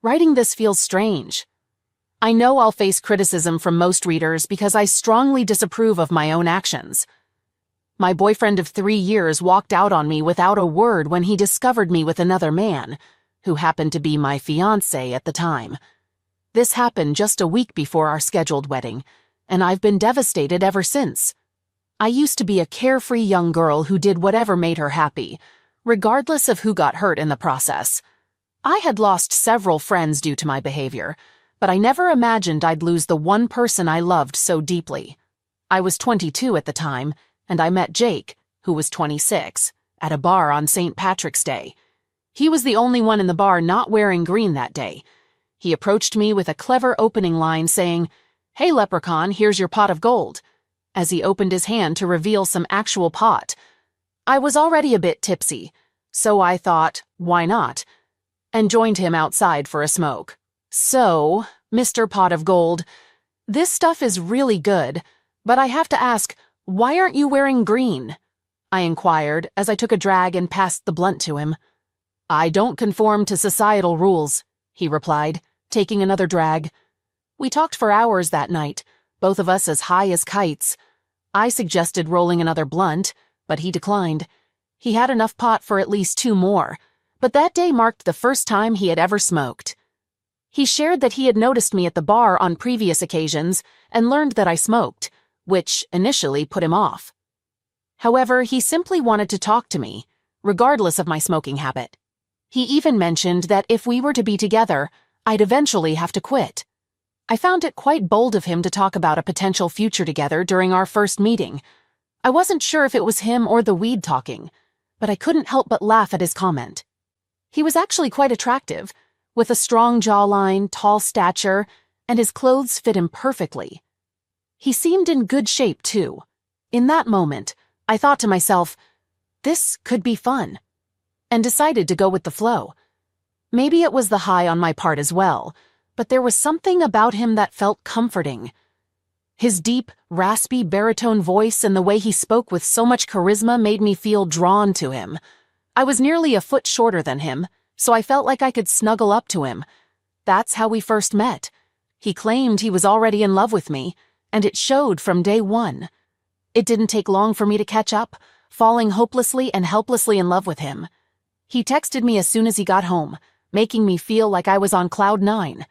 Writing this feels strange. I know I'll face criticism from most readers because I strongly disapprove of my own actions. My boyfriend of 3 years walked out on me without a word when he discovered me with another man, who happened to be my fiancé at the time. This happened just a week before our scheduled wedding, and I've been devastated ever since. I used to be a carefree young girl who did whatever made her happy, regardless of who got hurt in the process. I had lost several friends due to my behavior, but I never imagined I'd lose the one person I loved so deeply. I was 22 at the time, and I met Jake, who was 26, at a bar on St. Patrick's Day. He was the only one in the bar not wearing green that day. He approached me with a clever opening line saying, "Hey, leprechaun, here's your pot of gold," as he opened his hand to reveal some actual pot. I was already a bit tipsy, so I thought, why not, and joined him outside for a smoke. "So, Mr. Pot of Gold, this stuff is really good, but I have to ask, why aren't you wearing green?" I inquired as I took a drag and passed the blunt to him. "I don't conform to societal rules," he replied, taking another drag. We talked for hours that night, both of us as high as kites. I suggested rolling another blunt, but he declined. He had enough pot for at least 2 more, but that day marked the first time he had ever smoked. He shared that he had noticed me at the bar on previous occasions and learned that I smoked, which initially put him off. However, he simply wanted to talk to me, regardless of my smoking habit. He even mentioned that if we were to be together, I'd eventually have to quit. I found it quite bold of him to talk about a potential future together during our first meeting. I wasn't sure if it was him or the weed talking, but I couldn't help but laugh at his comment. He was actually quite attractive, with a strong jawline, tall stature, and his clothes fit him perfectly. He seemed in good shape, too. In that moment, I thought to myself, this could be fun, and decided to go with the flow. Maybe it was the high on my part as well, but there was something about him that felt comforting. His deep, raspy baritone voice and the way he spoke with so much charisma made me feel drawn to him. I was nearly a foot shorter than him, so I felt like I could snuggle up to him. That's how we first met. He claimed he was already in love with me, and it showed from day one. It didn't take long for me to catch up, falling hopelessly and helplessly in love with him. He texted me as soon as he got home, making me feel like I was on cloud 9.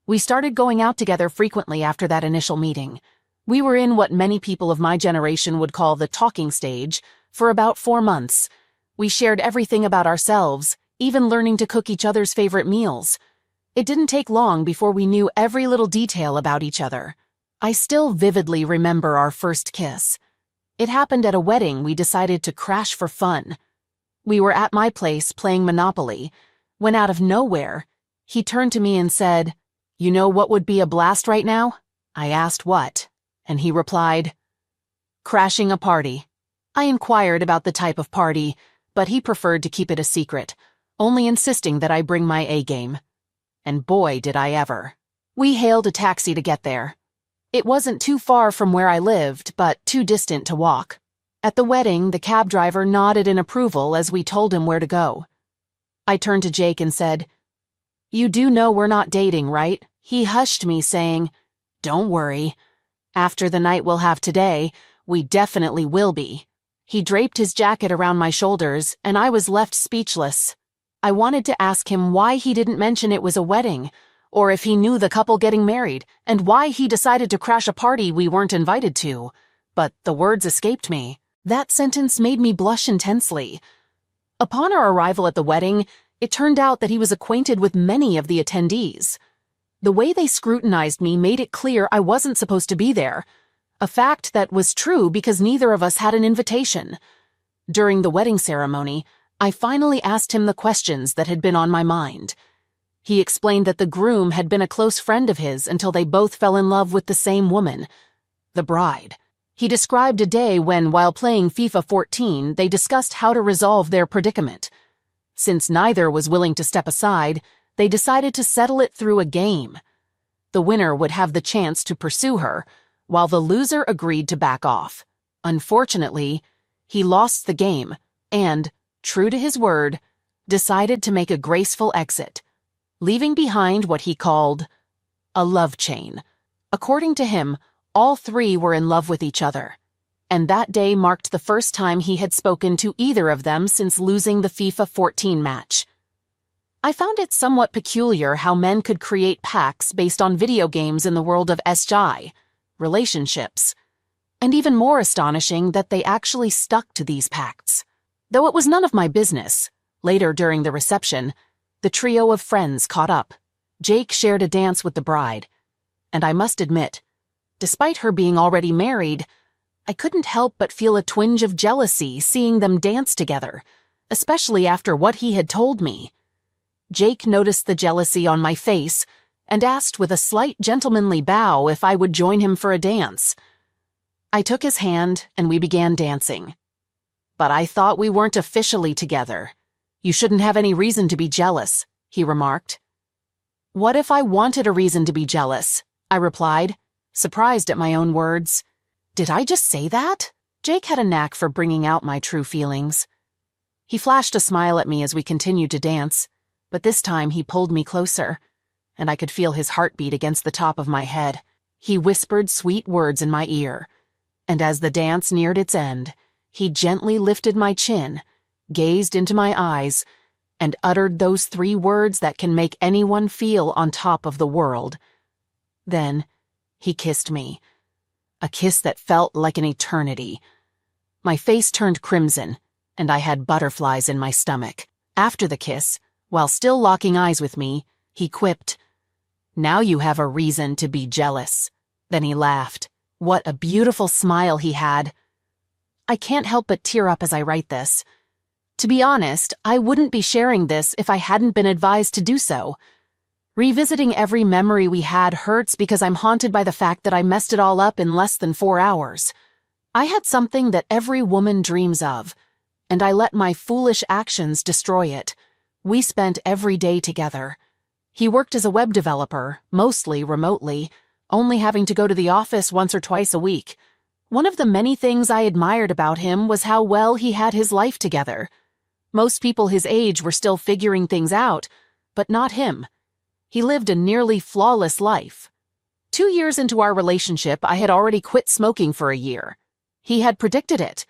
We started going out together frequently after that initial meeting. We were in what many people of my generation would call the talking stage for about 4 months. We shared everything about ourselves, even learning to cook each other's favorite meals. It didn't take long before we knew every little detail about each other. I still vividly remember our first kiss. It happened at a wedding we decided to crash for fun. We were at my place playing Monopoly, when out of nowhere, he turned to me and said, "You know what would be a blast right now?" I asked what, and he replied, "Crashing a party." I inquired about the type of party, but he preferred to keep it a secret, only insisting that I bring my A-game. And boy, did I ever. We hailed a taxi to get there. It wasn't too far from where I lived, but too distant to walk. At the wedding, the cab driver nodded in approval as we told him where to go. I turned to Jake and said, "You do know we're not dating, right?" He hushed me, saying, "Don't worry. After the night we'll have today, we definitely will be." He draped his jacket around my shoulders, and I was left speechless. I wanted to ask him why he didn't mention it was a wedding, or if he knew the couple getting married, and why he decided to crash a party we weren't invited to, but the words escaped me. That sentence made me blush intensely. Upon our arrival at the wedding, it turned out that he was acquainted with many of the attendees. The way they scrutinized me made it clear I wasn't supposed to be there, a fact that was true because neither of us had an invitation. During the wedding ceremony, I finally asked him the questions that had been on my mind. He explained that the groom had been a close friend of his until they both fell in love with the same woman, the bride. He described a day when, while playing FIFA 14, they discussed how to resolve their predicament. Since neither was willing to step aside, they decided to settle it through a game. The winner would have the chance to pursue her, while the loser agreed to back off. Unfortunately, he lost the game and, true to his word, decided to make a graceful exit, leaving behind what he called a love chain. According to him, all three were in love with each other, and that day marked the first time he had spoken to either of them since losing the FIFA 14 match. I found it somewhat peculiar how men could create pacts based on video games in the world of SJ, relationships, and even more astonishing that they actually stuck to these pacts. Though it was none of my business, later during the reception, the trio of friends caught up. Jake shared a dance with the bride, and I must admit, despite her being already married, I couldn't help but feel a twinge of jealousy seeing them dance together, especially after what he had told me. Jake noticed the jealousy on my face and asked with a slight gentlemanly bow if I would join him for a dance. I took his hand and we began dancing. "But I thought we weren't officially together. You shouldn't have any reason to be jealous," he remarked. "What if I wanted a reason to be jealous?" I replied, surprised at my own words. Did I just say that? Jake had a knack for bringing out my true feelings. He flashed a smile at me as we continued to dance, but this time he pulled me closer, and I could feel his heartbeat against the top of my head. He whispered sweet words in my ear, and as the dance neared its end, he gently lifted my chin, gazed into my eyes, and uttered those 3 words that can make anyone feel on top of the world. Then, he kissed me. A kiss that felt like an eternity. My face turned crimson, and I had butterflies in my stomach. After the kiss, while still locking eyes with me, he quipped, "Now you have a reason to be jealous." Then he laughed. What a beautiful smile he had. I can't help but tear up as I write this. To be honest, I wouldn't be sharing this if I hadn't been advised to do so. Revisiting every memory we had hurts because I'm haunted by the fact that I messed it all up in less than 4 hours. I had something that every woman dreams of, and I let my foolish actions destroy it. We spent every day together. He worked as a web developer, mostly remotely, only having to go to the office once or twice a week. One of the many things I admired about him was how well he had his life together. Most people his age were still figuring things out, but not him. He lived a nearly flawless life. 2 years into our relationship, I had already quit smoking for a year. He had predicted it.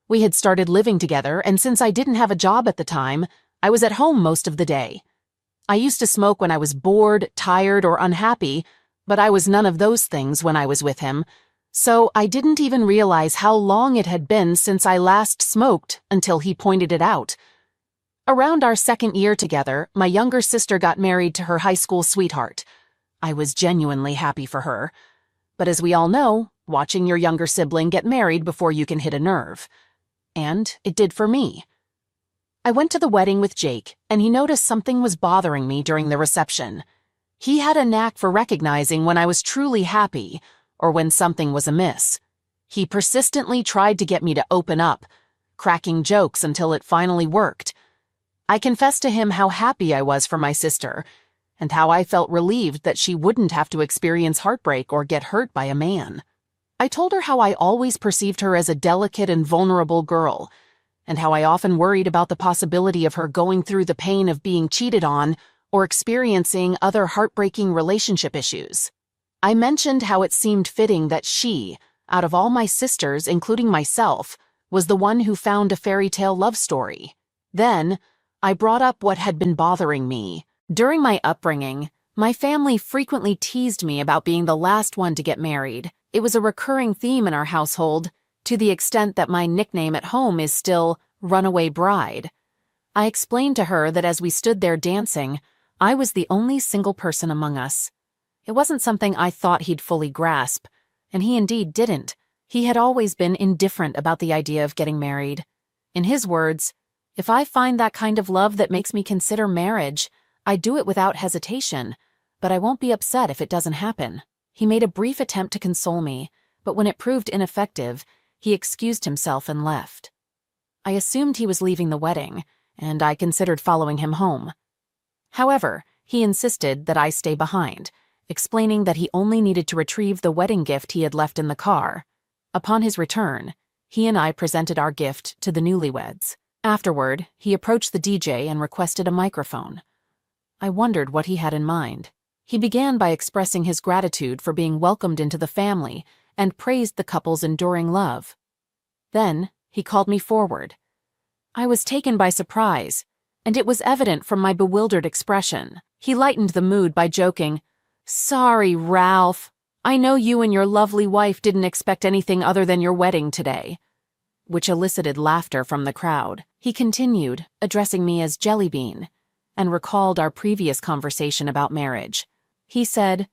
We had started living together, and since I didn't have a job at the time, I was at home most of the day. I used to smoke when I was bored, tired, or unhappy, but I was none of those things when I was with him, so I didn't even realize how long it had been since I last smoked until he pointed it out. Around our 2nd year together, my younger sister got married to her high school sweetheart. I was genuinely happy for her. But as we all know, watching your younger sibling get married before you can hit a nerve. And it did for me. I went to the wedding with Jake, and he noticed something was bothering me during the reception. He had a knack for recognizing when I was truly happy, or when something was amiss. He persistently tried to get me to open up, cracking jokes until it finally worked. I confessed to him how happy I was for my sister, and how I felt relieved that she wouldn't have to experience heartbreak or get hurt by a man. I told her how I always perceived her as a delicate and vulnerable girl, and how I often worried about the possibility of her going through the pain of being cheated on or experiencing other heartbreaking relationship issues. I mentioned how it seemed fitting that she, out of all my sisters, including myself, was the one who found a fairy tale love story. Then, I brought up what had been bothering me. During my upbringing, my family frequently teased me about being the last one to get married. It was a recurring theme in our household, to the extent that my nickname at home is still Runaway Bride. I explained to her that as we stood there dancing, I was the only single person among us. It wasn't something I thought he'd fully grasp, and he indeed didn't. He had always been indifferent about the idea of getting married. In his words, "If I find that kind of love that makes me consider marriage, I do it without hesitation, but I won't be upset if it doesn't happen." He made a brief attempt to console me, but when it proved ineffective, he excused himself and left. I assumed he was leaving the wedding, and I considered following him home. However, he insisted that I stay behind, explaining that he only needed to retrieve the wedding gift he had left in the car. Upon his return, he and I presented our gift to the newlyweds. Afterward, he approached the DJ and requested a microphone. I wondered what he had in mind. He began by expressing his gratitude for being welcomed into the family and praised the couple's enduring love. Then, he called me forward. I was taken by surprise, and it was evident from my bewildered expression. He lightened the mood by joking, "Sorry, Ralph. I know you and your lovely wife didn't expect anything other than your wedding today," which elicited laughter from the crowd. He continued, addressing me as Jellybean, and recalled our previous conversation about marriage. He said,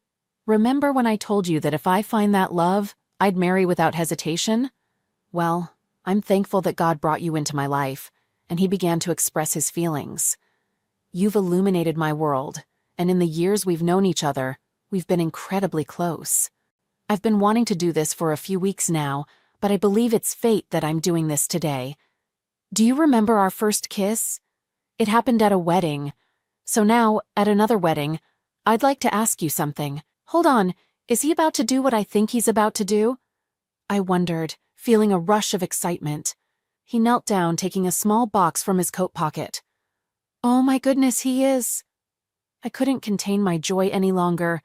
"Remember when I told you that if I find that love, I'd marry without hesitation? Well, I'm thankful that God brought you into my life," and he began to express his feelings. "You've illuminated my world, and in the years we've known each other, we've been incredibly close. I've been wanting to do this for a few weeks now, but I believe it's fate that I'm doing this today. Do you remember our first kiss? It happened at a wedding. So now, at another wedding, I'd like to ask you something. Hold on, is he about to do what I think he's about to do?" I wondered, feeling a rush of excitement. He knelt down, taking a small box from his coat pocket. "Oh my goodness, he is!" I couldn't contain my joy any longer.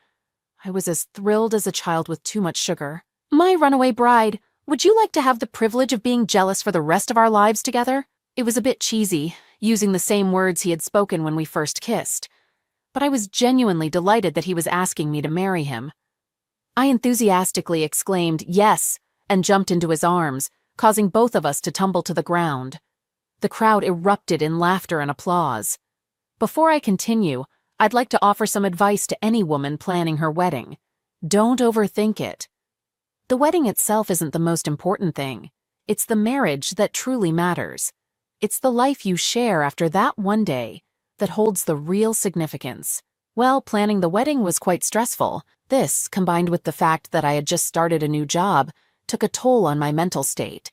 I was as thrilled as a child with too much sugar. "My runaway bride, would you like to have the privilege of being jealous for the rest of our lives together?" It was a bit cheesy, using the same words he had spoken when we first kissed, but I was genuinely delighted that he was asking me to marry him. I enthusiastically exclaimed, "Yes," and jumped into his arms, causing both of us to tumble to the ground. The crowd erupted in laughter and applause. Before I continue, I'd like to offer some advice to any woman planning her wedding. Don't overthink it. The wedding itself isn't the most important thing. It's the marriage that truly matters. It's the life you share after that one day that holds the real significance. Well, planning the wedding was quite stressful. This, combined with the fact that I had just started a new job, took a toll on my mental state.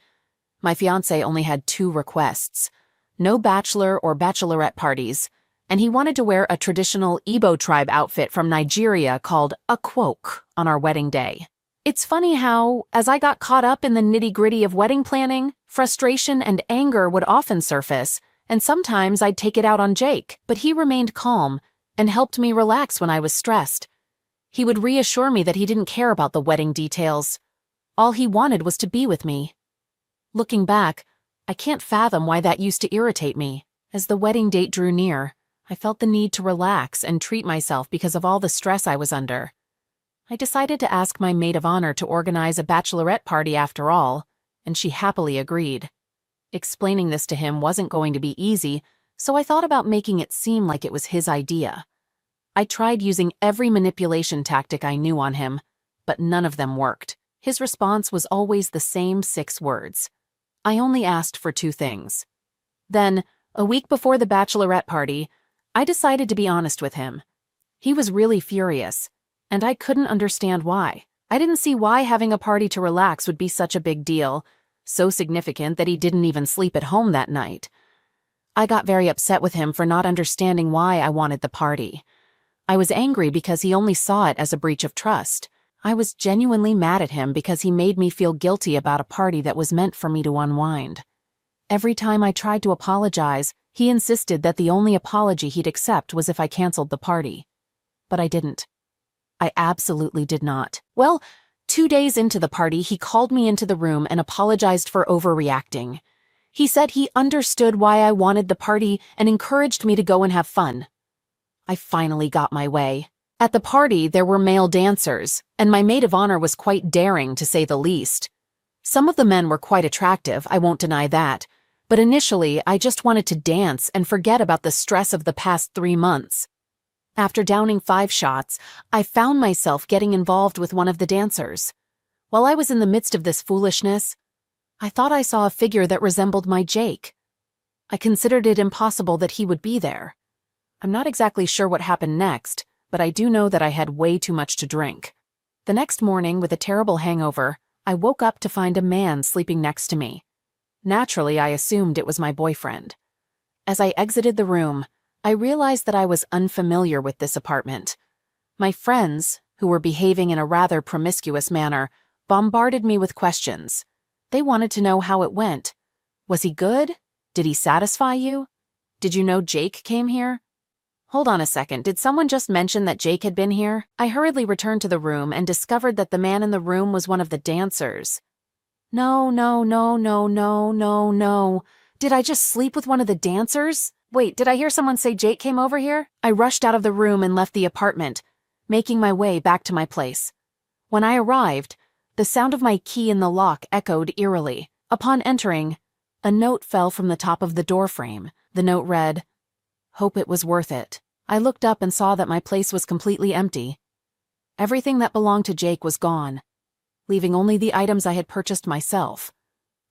My fiancé only had 2 requests: no bachelor or bachelorette parties, and he wanted to wear a traditional Igbo tribe outfit from Nigeria called a quoke on our wedding day. It's funny how, as I got caught up in the nitty-gritty of wedding planning, frustration and anger would often surface, and sometimes I'd take it out on Jake, but he remained calm and helped me relax when I was stressed. He would reassure me that he didn't care about the wedding details. All he wanted was to be with me. Looking back, I can't fathom why that used to irritate me. As the wedding date drew near, I felt the need to relax and treat myself because of all the stress I was under. I decided to ask my maid of honor to organize a bachelorette party after all, and she happily agreed. Explaining this to him wasn't going to be easy, so I thought about making it seem like it was his idea. I tried using every manipulation tactic I knew on him, but none of them worked. His response was always the same 6 words. I only asked for 2 things. Then, a week before the bachelorette party, I decided to be honest with him. He was really furious, and I couldn't understand why. I didn't see why having a party to relax would be such a big deal, so significant that he didn't even sleep at home that night. I got very upset with him for not understanding why I wanted the party. I was angry because he only saw it as a breach of trust. I was genuinely mad at him because he made me feel guilty about a party that was meant for me to unwind. Every time I tried to apologize, he insisted that the only apology he'd accept was if I canceled the party. But I didn't. I absolutely did not. Well, 2 days into the party, he called me into the room and apologized for overreacting. He said he understood why I wanted the party and encouraged me to go and have fun. I finally got my way. At the party, there were male dancers, and my maid of honor was quite daring, to say the least. Some of the men were quite attractive, I won't deny that, but initially I just wanted to dance and forget about the stress of the past 3 months. After downing 5 shots, I found myself getting involved with one of the dancers. While I was in the midst of this foolishness, I thought I saw a figure that resembled my Jake. I considered it impossible that he would be there. I'm not exactly sure what happened next, but I do know that I had way too much to drink. The next morning, with a terrible hangover, I woke up to find a man sleeping next to me. Naturally, I assumed it was my boyfriend. As I exited the room, I realized that I was unfamiliar with this apartment. My friends, who were behaving in a rather promiscuous manner, bombarded me with questions. They wanted to know how it went. Was he good? Did he satisfy you? Did you know Jake came here? Hold on a second, did someone just mention that Jake had been here? I hurriedly returned to the room and discovered that the man in the room was one of the dancers. No, no, no, no, no, no, no. Did I just sleep with one of the dancers? Wait, did I hear someone say Jake came over here? I rushed out of the room and left the apartment, making my way back to my place. When I arrived, the sound of my key in the lock echoed eerily. Upon entering, a note fell from the top of the door frame. The note read, "Hope it was worth it." I looked up and saw that my place was completely empty. Everything that belonged to Jake was gone, leaving only the items I had purchased myself.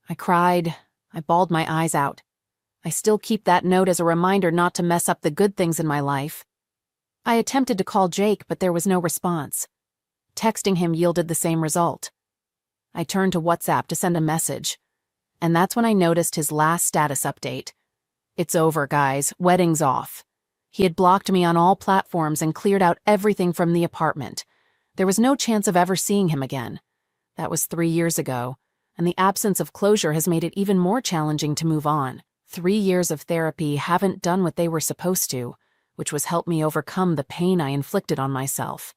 I cried. I bawled my eyes out. I still keep that note as a reminder not to mess up the good things in my life. I attempted to call Jake, but there was no response. Texting him yielded the same result. I turned to WhatsApp to send a message, and that's when I noticed his last status update. "It's over, guys. Wedding's off." He had blocked me on all platforms and cleared out everything from the apartment. There was no chance of ever seeing him again. That was 3 years ago, and the absence of closure has made it even more challenging to move on. 3 years of therapy haven't done what they were supposed to, which was help me overcome the pain I inflicted on myself.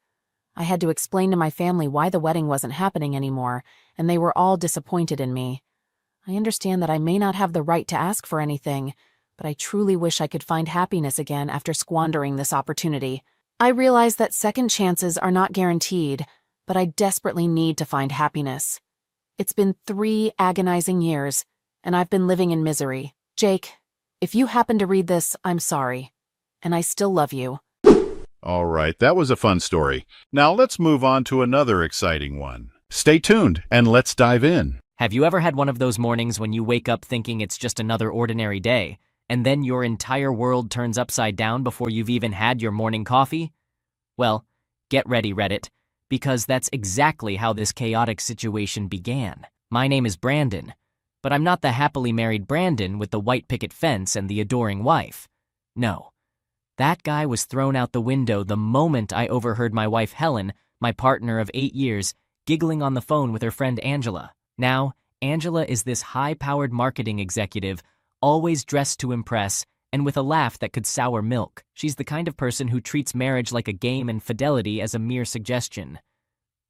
I had to explain to my family why the wedding wasn't happening anymore, and they were all disappointed in me. I understand that I may not have the right to ask for anything, but I truly wish I could find happiness again after squandering this opportunity. I realize that second chances are not guaranteed, but I desperately need to find happiness. It's been 3 agonizing years, and I've been living in misery. Jake, if you happen to read this, I'm sorry, and I still love you. All right, that was a fun story. Now let's move on to another exciting one. Stay tuned, and let's dive in. Have you ever had one of those mornings when you wake up thinking it's just another ordinary day, and then your entire world turns upside down before you've even had your morning coffee? Well, get ready, Reddit, because that's exactly how this chaotic situation began. My name is Brandon, but I'm not the happily married Brandon with the white picket fence and the adoring wife. No. That guy was thrown out the window the moment I overheard my wife Helen, my partner of 8 years, giggling on the phone with her friend Angela. Now, Angela is this high-powered marketing executive, always dressed to impress, and with a laugh that could sour milk. She's the kind of person who treats marriage like a game and fidelity as a mere suggestion.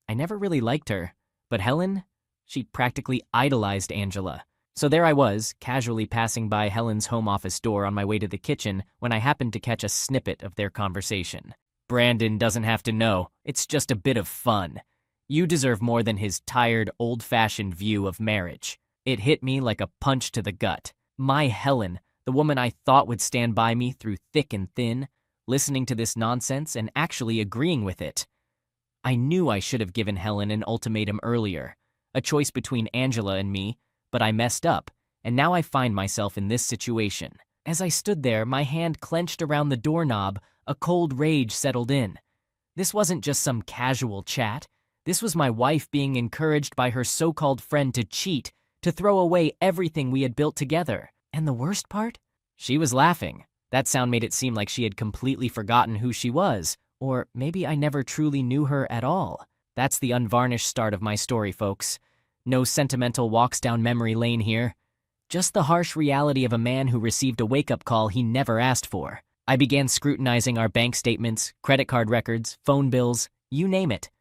I never really liked her, but Helen, she practically idolized Angela. So there I was, casually passing by Helen's home office door on my way to the kitchen when I happened to catch a snippet of their conversation. "Brandon doesn't have to know. It's just a bit of fun. You deserve more than his tired, old-fashioned view of marriage." It hit me like a punch to the gut. My Helen, the woman I thought would stand by me through thick and thin, listening to this nonsense and actually agreeing with it. I knew I should have given Helen an ultimatum earlier, a choice between Angela and me, but I messed up, and now I find myself in this situation. As I stood there, my hand clenched around the doorknob, a cold rage settled in. This wasn't just some casual chat. This was my wife being encouraged by her so-called friend to cheat, to throw away everything we had built together. And the worst part? She was laughing. That sound made it seem like she had completely forgotten who she was, or maybe I never truly knew her at all. That's the unvarnished start of my story, folks. No sentimental walks down memory lane here. Just the harsh reality of a man who received a wake-up call he never asked for. I began scrutinizing our bank statements, credit card records, phone bills, you name it.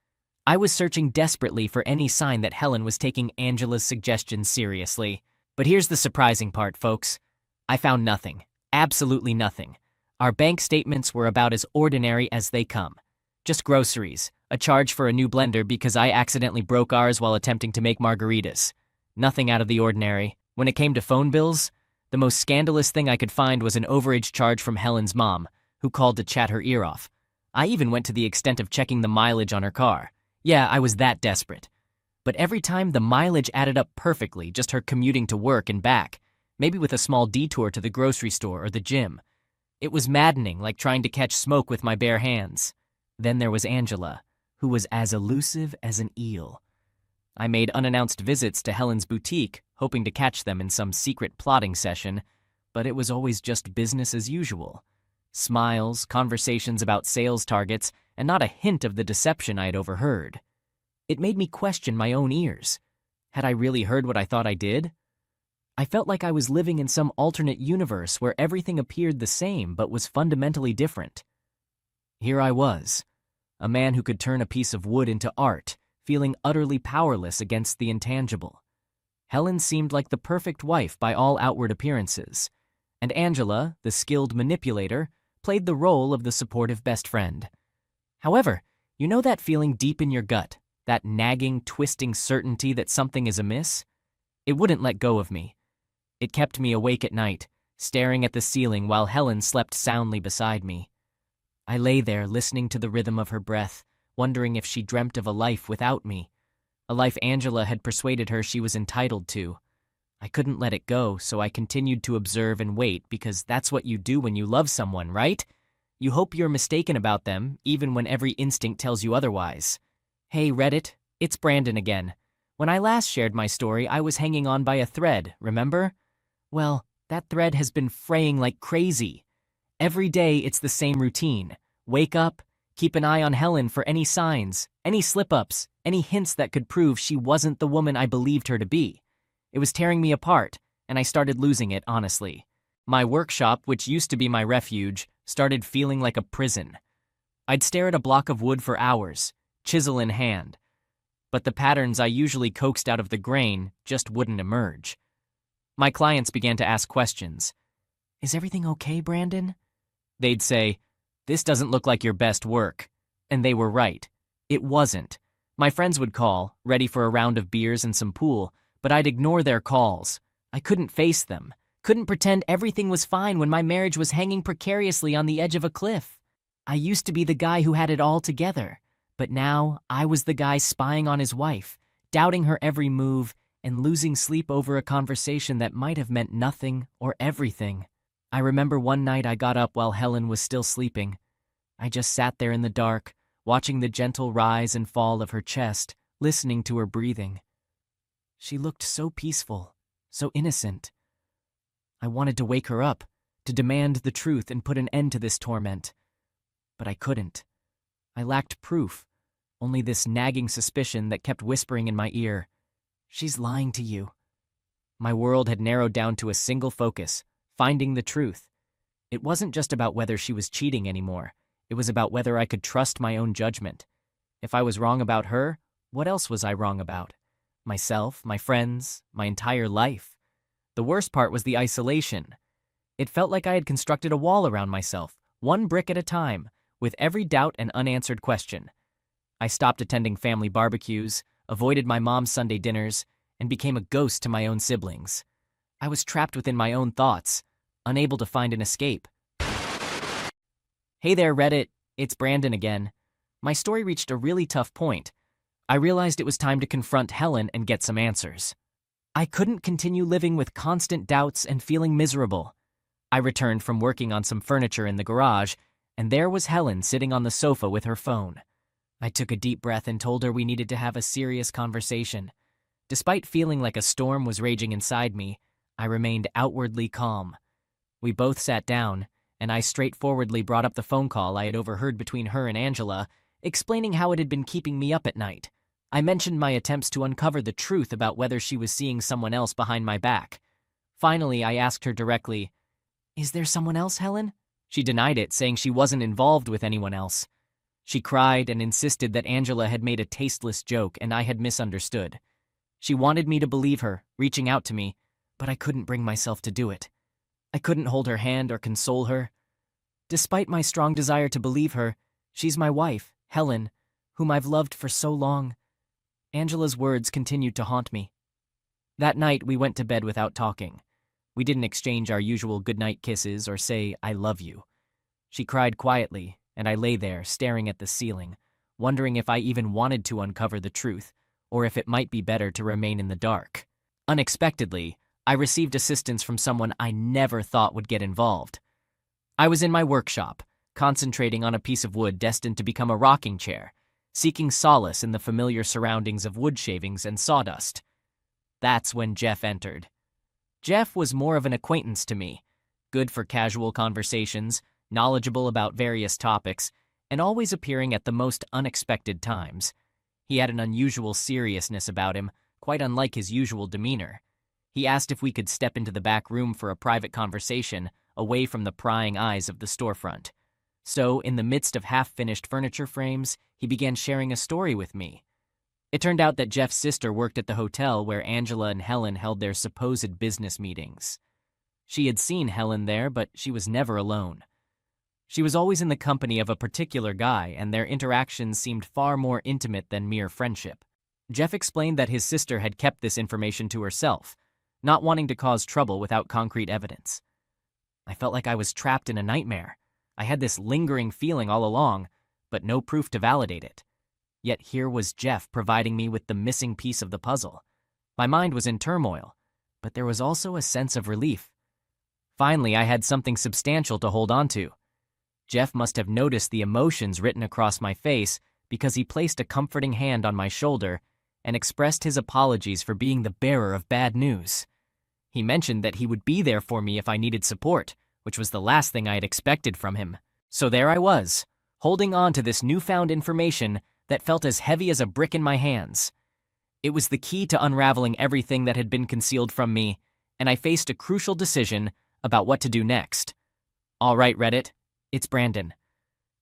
I was searching desperately for any sign that Helen was taking Angela's suggestions seriously. But here's the surprising part, folks. I found nothing. Absolutely nothing. Our bank statements were about as ordinary as they come. Just groceries, a charge for a new blender because I accidentally broke ours while attempting to make margaritas. Nothing out of the ordinary. When it came to phone bills, the most scandalous thing I could find was an overage charge from Helen's mom, who called to chat her ear off. I even went to the extent of checking the mileage on her car. Yeah, I was that desperate. But every time the mileage added up perfectly, just her commuting to work and back, maybe with a small detour to the grocery store or the gym. It was maddening, like trying to catch smoke with my bare hands. Then there was Angela, who was as elusive as an eel. I made unannounced visits to Helen's boutique, hoping to catch them in some secret plotting session, but it was always just business as usual. Smiles, conversations about sales targets, and not a hint of the deception I had overheard. It made me question my own ears. Had I really heard what I thought I did? I felt like I was living in some alternate universe where everything appeared the same but was fundamentally different. Here I was, a man who could turn a piece of wood into art, feeling utterly powerless against the intangible. Helen seemed like the perfect wife by all outward appearances, and Angela, the skilled manipulator, played the role of the supportive best friend. However, you know that feeling deep in your gut, that nagging, twisting certainty that something is amiss? It wouldn't let go of me. It kept me awake at night, staring at the ceiling while Helen slept soundly beside me. I lay there listening to the rhythm of her breath, wondering if she dreamt of a life without me, a life Angela had persuaded her she was entitled to. I couldn't let it go, so I continued to observe and wait because that's what you do when you love someone, right? You hope you're mistaken about them, even when every instinct tells you otherwise. Hey Reddit, it's Brandon again. When I last shared my story, I was hanging on by a thread, remember? Well, that thread has been fraying like crazy. Every day it's the same routine. Wake up, keep an eye on Helen for any signs, any slip-ups, any hints that could prove she wasn't the woman I believed her to be. It was tearing me apart, and I started losing it, honestly. My workshop, which used to be my refuge, started feeling like a prison. I'd stare at a block of wood for hours, chisel in hand, but the patterns I usually coaxed out of the grain just wouldn't emerge. My clients began to ask questions. Is everything okay, Brandon? They'd say, this doesn't look like your best work. And they were right. It wasn't. My friends would call, ready for a round of beers and some pool, but I'd ignore their calls. I couldn't face them. Couldn't pretend everything was fine when my marriage was hanging precariously on the edge of a cliff. I used to be the guy who had it all together, but now I was the guy spying on his wife, doubting her every move, and losing sleep over a conversation that might have meant nothing or everything. I remember one night I got up while Helen was still sleeping. I just sat there in the dark, watching the gentle rise and fall of her chest, listening to her breathing. She looked so peaceful, so innocent. I wanted to wake her up, to demand the truth and put an end to this torment. But I couldn't. I lacked proof, only this nagging suspicion that kept whispering in my ear. She's lying to you. My world had narrowed down to a single focus, finding the truth. It wasn't just about whether she was cheating anymore. It was about whether I could trust my own judgment. If I was wrong about her, what else was I wrong about? Myself, my friends, my entire life. The worst part was the isolation. It felt like I had constructed a wall around myself, one brick at a time, with every doubt and unanswered question. I stopped attending family barbecues, avoided my mom's Sunday dinners, and became a ghost to my own siblings. I was trapped within my own thoughts, unable to find an escape. Hey there, Reddit. It's Brandon again. My story reached a really tough point. I realized it was time to confront Helen and get some answers. I couldn't continue living with constant doubts and feeling miserable. I returned from working on some furniture in the garage, and there was Helen sitting on the sofa with her phone. I took a deep breath and told her we needed to have a serious conversation. Despite feeling like a storm was raging inside me, I remained outwardly calm. We both sat down, and I straightforwardly brought up the phone call I had overheard between her and Angela, explaining how it had been keeping me up at night. I mentioned my attempts to uncover the truth about whether she was seeing someone else behind my back. Finally, I asked her directly, "Is there someone else, Helen?" She denied it, saying she wasn't involved with anyone else. She cried and insisted that Angela had made a tasteless joke and I had misunderstood. She wanted me to believe her, reaching out to me, but I couldn't bring myself to do it. I couldn't hold her hand or console her. Despite my strong desire to believe her, she's my wife, Helen, whom I've loved for so long. Angela's words continued to haunt me. That night, we went to bed without talking. We didn't exchange our usual goodnight kisses or say, "I love you." She cried quietly, and I lay there, staring at the ceiling, wondering if I even wanted to uncover the truth, or if it might be better to remain in the dark. Unexpectedly, I received assistance from someone I never thought would get involved. I was in my workshop, concentrating on a piece of wood destined to become a rocking chair, seeking solace in the familiar surroundings of wood shavings and sawdust. That's when Jeff entered. Jeff was more of an acquaintance to me, good for casual conversations, knowledgeable about various topics, and always appearing at the most unexpected times. He had an unusual seriousness about him, quite unlike his usual demeanor. He asked if we could step into the back room for a private conversation away from the prying eyes of the storefront. So, in the midst of half-finished furniture frames, he began sharing a story with me. It turned out that Jeff's sister worked at the hotel where Angela and Helen held their supposed business meetings. She had seen Helen there, but she was never alone. She was always in the company of a particular guy, and their interactions seemed far more intimate than mere friendship. Jeff explained that his sister had kept this information to herself, not wanting to cause trouble without concrete evidence. I felt like I was trapped in a nightmare. I had this lingering feeling all along, but no proof to validate it. Yet here was Jeff providing me with the missing piece of the puzzle. My mind was in turmoil, but there was also a sense of relief. Finally, I had something substantial to hold on to. Jeff must have noticed the emotions written across my face because he placed a comforting hand on my shoulder and expressed his apologies for being the bearer of bad news. He mentioned that he would be there for me if I needed support, which was the last thing I had expected from him. So there I was, holding on to this newfound information that felt as heavy as a brick in my hands. It was the key to unraveling everything that had been concealed from me, and I faced a crucial decision about what to do next. All right, Reddit, it's Brandon.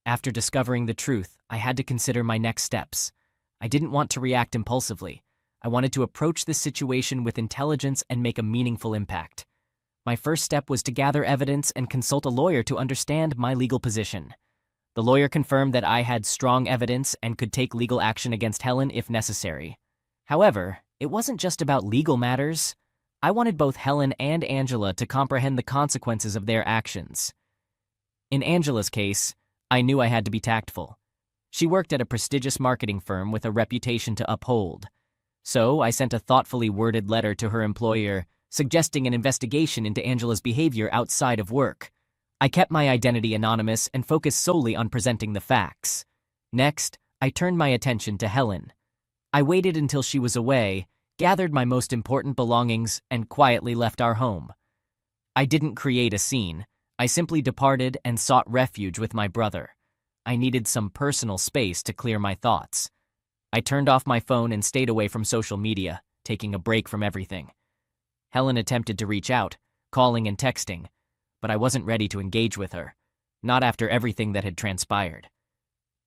After discovering the truth, I had to consider my next steps. I didn't want to react impulsively. I wanted to approach this situation with intelligence and make a meaningful impact. My first step was to gather evidence and consult a lawyer to understand my legal position. The lawyer confirmed that I had strong evidence and could take legal action against Helen if necessary. However, it wasn't just about legal matters. I wanted both Helen and Angela to comprehend the consequences of their actions. In Angela's case, I knew I had to be tactful. She worked at a prestigious marketing firm with a reputation to uphold. So I sent a thoughtfully worded letter to her employer, suggesting an investigation into Angela's behavior outside of work. I kept my identity anonymous and focused solely on presenting the facts. Next, I turned my attention to Helen. I waited until she was away, gathered my most important belongings, and quietly left our home. I didn't create a scene. I simply departed and sought refuge with my brother. I needed some personal space to clear my thoughts. I turned off my phone and stayed away from social media, taking a break from everything. Helen attempted to reach out, calling and texting, but I wasn't ready to engage with her, not after everything that had transpired.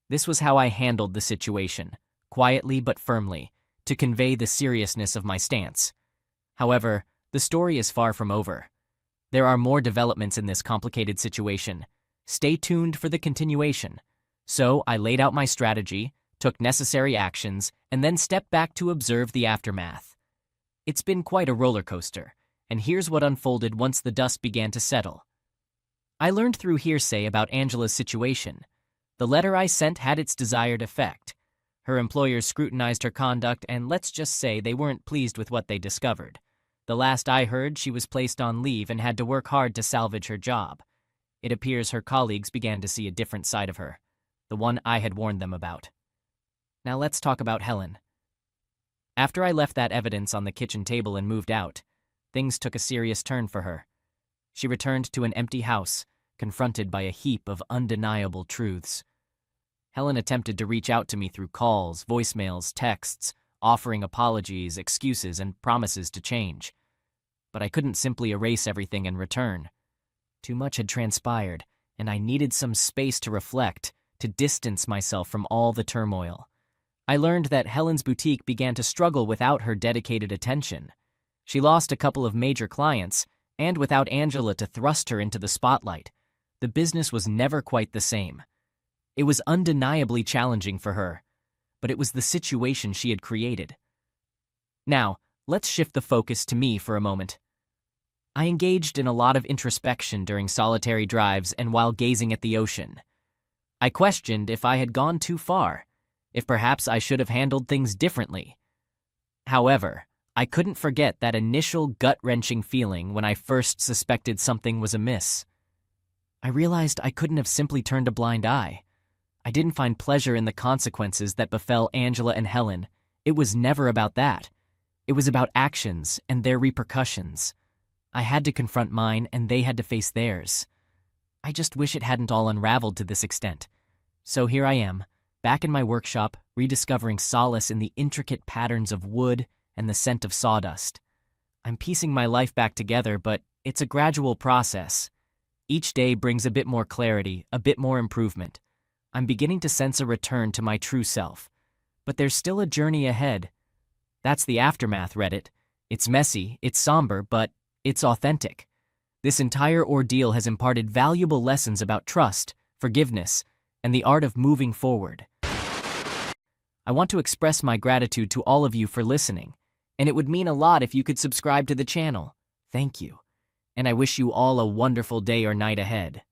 This was how I handled the situation, quietly but firmly, to convey the seriousness of my stance. However, the story is far from over. There are more developments in this complicated situation. Stay tuned for the continuation. So I laid out my strategy, took necessary actions, and then stepped back to observe the aftermath. It's been quite a roller coaster, and here's what unfolded once the dust began to settle. I learned through hearsay about Angela's situation. The letter I sent had its desired effect. Her employers scrutinized her conduct, and let's just say they weren't pleased with what they discovered. The last I heard, she was placed on leave and had to work hard to salvage her job. It appears her colleagues began to see a different side of her, the one I had warned them about. Now let's talk about Helen. After I left that evidence on the kitchen table and moved out, things took a serious turn for her. She returned to an empty house, confronted by a heap of undeniable truths. Helen attempted to reach out to me through calls, voicemails, texts, offering apologies, excuses, and promises to change. But I couldn't simply erase everything in return. Too much had transpired, and I needed some space to reflect, to distance myself from all the turmoil. I learned that Helen's boutique began to struggle without her dedicated attention. She lost a couple of major clients, and without Angela to thrust her into the spotlight, the business was never quite the same. It was undeniably challenging for her, but it was the situation she had created. Now, let's shift the focus to me for a moment. I engaged in a lot of introspection during solitary drives and while gazing at the ocean. I questioned if I had gone too far, if perhaps I should have handled things differently. However, I couldn't forget that initial gut-wrenching feeling when I first suspected something was amiss. I realized I couldn't have simply turned a blind eye. I didn't find pleasure in the consequences that befell Angela and Helen. It was never about that. It was about actions and their repercussions. I had to confront mine, and they had to face theirs. I just wish it hadn't all unraveled to this extent. So here I am, back in my workshop, rediscovering solace in the intricate patterns of wood and the scent of sawdust. I'm piecing my life back together, but it's a gradual process. Each day brings a bit more clarity, a bit more improvement. I'm beginning to sense a return to my true self. But there's still a journey ahead. That's the aftermath, Reddit. It's messy, it's somber, but it's authentic. This entire ordeal has imparted valuable lessons about trust, forgiveness, and the art of moving forward. I want to express my gratitude to all of you for listening, and it would mean a lot if you could subscribe to the channel. Thank you. And I wish you all a wonderful day or night ahead.